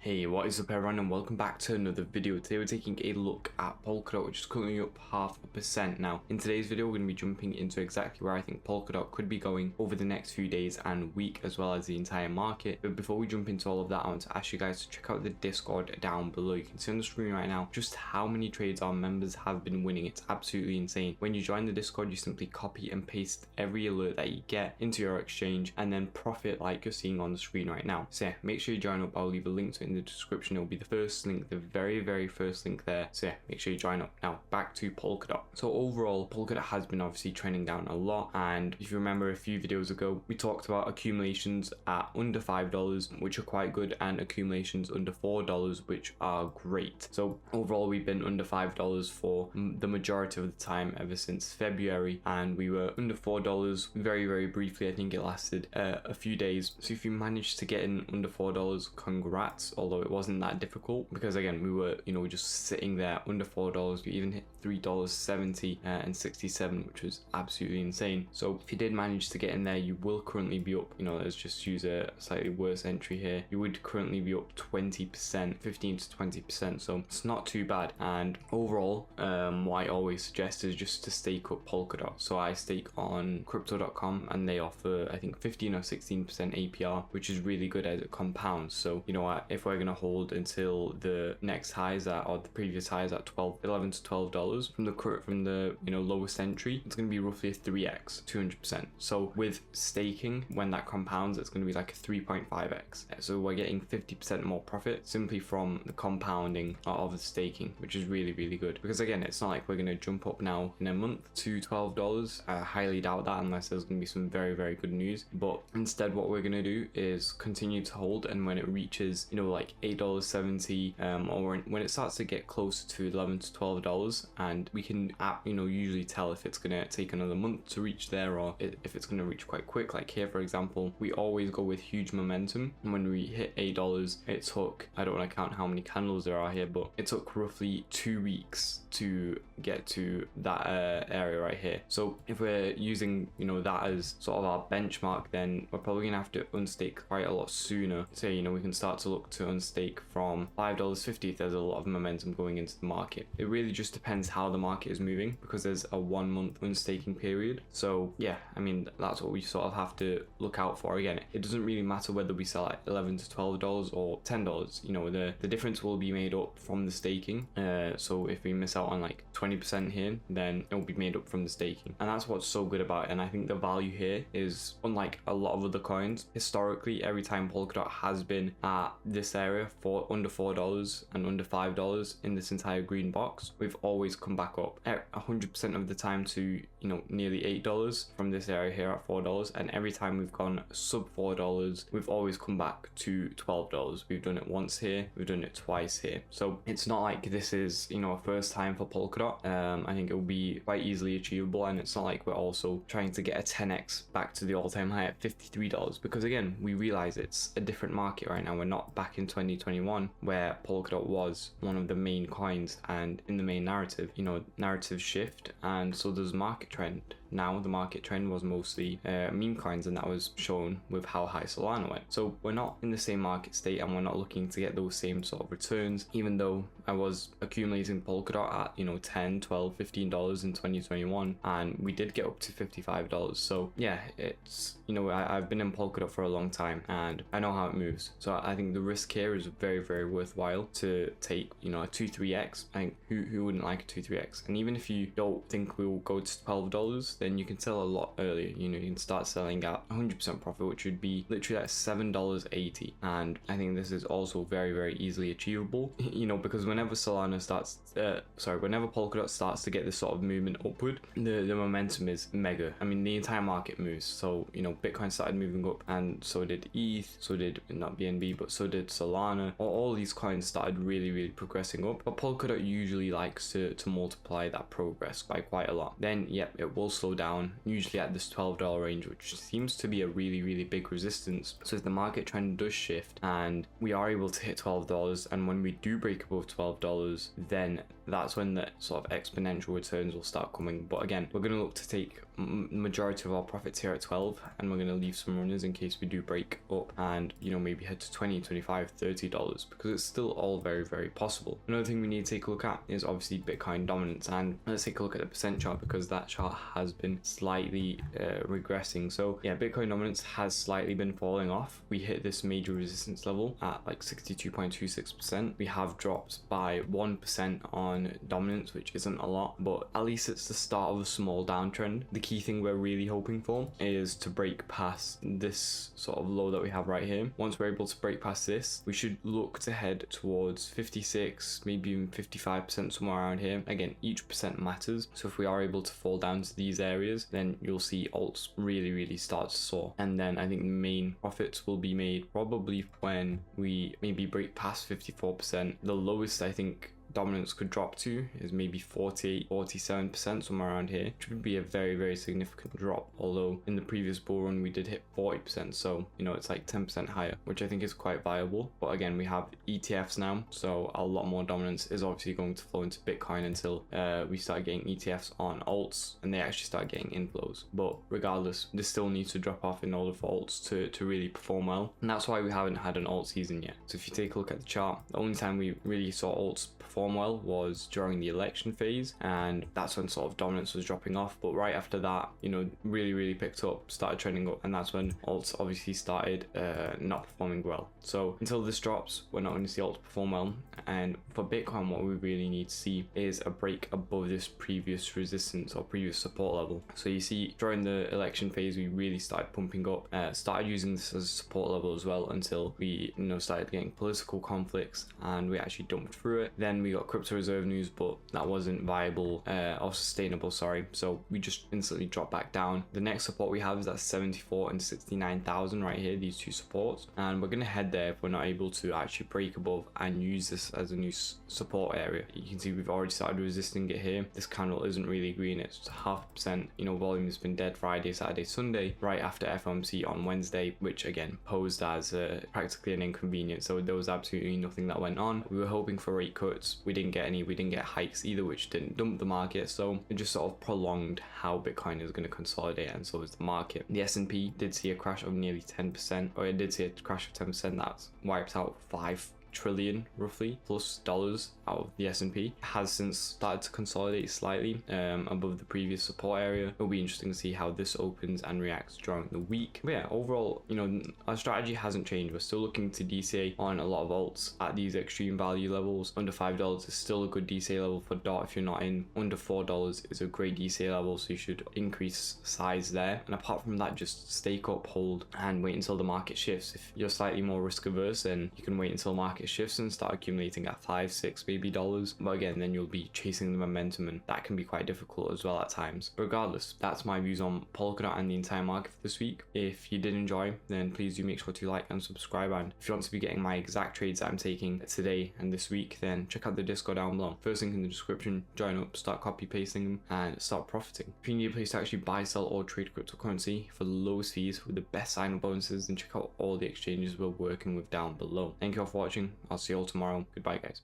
Hey, what is up everyone, and welcome back to another video. Today we're taking a look at Polkadot, which is currently up 0.5%. Now, in today's video, we're going to be jumping into exactly where I think Polkadot could be going over the next few days and week, as well as the entire market. But before we jump into all of that, I want to ask you guys to check out the Discord down below. You can see on the screen right now just how many trades our members have been winning. It's absolutely insane. When you join the Discord, you simply copy and paste every alert that you get into your exchange and then profit like you're seeing on the screen right now. So yeah, make sure you join up. I'll leave a link to it in the description. It will be the first link, the very first link there. So yeah, make sure you join up. Now back to Polkadot. So overall, Polkadot has been obviously trending down a lot, and if you remember a few videos ago, we talked about accumulations at under $5, which are quite good, and accumulations under $4, which are great. So overall, we've been under $5 for the majority of the time ever since February, and we were under $4 very briefly. I think it lasted a few days. So if you managed to get in under $4, congrats, although it wasn't that difficult, because again, we were just sitting there under $4. We even hit $3.70 and 67, which was absolutely insane. So if you did manage to get in there, you will currently be up, let's just use a slightly worse entry here, you would currently be up 20%, 15 to 20%, so it's not too bad. And overall, what I always suggest is just to stake up Polkadot. So I stake on crypto.com, and they offer, I think, 15 or 16% APR, which is really good as it compounds. So you know what, if we're gonna hold until the next highs at, or the previous highs at $11 to $12 from the lowest entry, it's going to be roughly a 3x, 200%. So with staking, when that compounds, it's going to be like a 3.5x. So we're getting 50% more profit simply from the compounding of the staking, which is really good, because again, it's not like we're going to jump up now in a month to $12. I highly doubt that, unless there's going to be some very good news. But instead, what we're going to do is continue to hold, and when it reaches like $8.70, or when it starts to get closer to $11 to $12, and we can usually tell if it's gonna take another month to reach there, or if it's gonna reach quite quick. Like here, for example, we always go with huge momentum, and when we hit $8, it took, I don't want to count how many candles there are here, but it took roughly 2 weeks to get to that area right here. So if we're using that as sort of our benchmark, then we're probably gonna have to unstake quite a lot sooner. So we can start to look to unstake from $5.50 if there's a lot of momentum going into the market. It really just depends how the market is moving, because there's a 1 month unstaking period. So yeah, I mean, that's what we sort of have to look out for. Again, it doesn't really matter whether we sell at $11 to $12 or $10. The difference will be made up from the staking. So if we miss out on like 20% here, then it will be made up from the staking, and that's what's so good about it. And I think the value here is, unlike a lot of other coins, historically every time Polkadot has been at this area for under $4 and under $5 in this entire green box, we've always come back up 100% of the time to nearly $8 from this area here at $4, and every time we've gone sub $4, we've always come back to $12. We've done it once here, we've done it twice here. So it's not like this is a first time for Polkadot. I think it will be quite easily achievable, and it's not like we're also trying to get a 10x back to the all-time high at $53, because again, we realize it's a different market right now. We're not back in 2021 where Polkadot was one of the main coins, and in the main narrative, narratives shift, and so does market trend. Now the market trend was mostly meme coins, and that was shown with how high Solana went. So we're not in the same market state, and we're not looking to get those same sort of returns, even though I was accumulating Polkadot at $10, $12, $15 in 2021, and we did get up to $55. So yeah, it's I've been in Polkadot for a long time, and I know how it moves. So I think the risk here is very worthwhile to take a 2-3x. I think who wouldn't like a 2-3x? And even if you don't think we will go to $12, then you can sell a lot earlier. You can start selling at 100% profit, which would be literally at $7.80. And I think this is also very easily achievable, because whenever Polkadot starts to get this sort of movement upward, the momentum is mega. I mean, the entire market moves. So Bitcoin started moving up, and so did ETH, so did not BNB, but so did Solana. All these coins started really progressing up, but Polkadot usually likes to multiply that progress by quite a lot. Then yep, it will slow slow down, usually at this $12 range, which seems to be a really big resistance. So if the market trend does shift and we are able to hit $12, and when we do break above $12, then that's when the sort of exponential returns will start coming. But again, we're going to look to take majority of our profits here at 12, and we're going to leave some runners in case we do break up and, you know, maybe head to 20, 25, $30, because it's still all very possible. Another thing we need to take a look at is obviously Bitcoin dominance, and let's take a look at the percent chart, because that chart has been slightly regressing. So yeah, Bitcoin dominance has slightly been falling off. We hit this major resistance level at like 62.26%. we have dropped by 1% on dominance, which isn't a lot, but at least it's the start of a small downtrend. The key thing we're really hoping for is to break past this sort of low that we have right here. Once we're able to break past this, we should look to head towards 56, maybe even 55%, somewhere around here. Again, each percent matters, so if we are able to fall down to these areas, then you'll see alts really start to soar. And then I think the main profits will be made probably when we maybe break past 54%. The lowest I think dominance could drop to is maybe 48, 47%, somewhere around here, which would be a very significant drop. Although in the previous bull run we did hit 40%, so you know, it's like 10% higher, which I think is quite viable. But again, we have ETFs now, so a lot more dominance is obviously going to flow into Bitcoin until we start getting ETFs on alts and they actually start getting inflows. But regardless, this still needs to drop off in order for alts to really perform well, and that's why we haven't had an alt season yet. So if you take a look at the chart, the only time we really saw alts perform well was during the election phase, and that's when sort of dominance was dropping off. But right after that, you know, really picked up, started trending up, and that's when alts obviously started not performing well. So until this drops, we're not going to see alts perform well. And for Bitcoin, what we really need to see is a break above this previous resistance or previous support level. So you see, during the election phase, we really started pumping up, started using this as a support level as well, until we, you know, started getting political conflicts and we actually dumped through it. Then we got crypto reserve news, but that wasn't viable or sustainable, sorry, so we just instantly dropped back down. The next support we have is at 74 and 69,000 right here, these two supports, and we're gonna head there if we're not able to actually break above and use this as a new support area. You can see we've already started resisting it here. This candle isn't really green, it's 0.5%. You know, volume has been dead Friday, Saturday, Sunday, right after FOMC on Wednesday, which again posed as practically an inconvenience. So there was absolutely nothing that went on. We were hoping for rate cuts, we didn't get any, we didn't get hikes either, which didn't dump the market, so it just sort of prolonged how Bitcoin is going to consolidate, and so is the market. The S&P did see a crash of nearly 10%, or it did see a crash of 10%. That's wiped out 5 trillion roughly plus dollars out of the S&P. Has since started to consolidate slightly above the previous support area. It'll be interesting to see how this opens and reacts during the week. But yeah, overall, you know, our strategy hasn't changed. We're still looking to DCA on a lot of alts at these extreme value levels. Under $5 is still a good DCA level for DOT if you're not in. Under $4 is a great DCA level, so you should increase size there. And apart from that, just stake up, hold, and wait until the market shifts. If you're slightly more risk averse, then you can wait until market shifts and start accumulating at $5-6 maybe dollars. But again, then you'll be chasing the momentum, and that can be quite difficult as well at times. But regardless, that's my views on Polkadot and the entire market for this week. If you did enjoy, then please do make sure to like and subscribe. And if you want to be getting my exact trades that I'm taking today and this week, then check out the Discord down below. First link in the description. Join up, start copy pasting them, and start profiting. If you need a place to actually buy, sell, or trade cryptocurrency for the lowest fees with the best sign-up bonuses, then check out all the exchanges we're working with down below. Thank you all for watching. I'll see you all tomorrow. Goodbye, guys.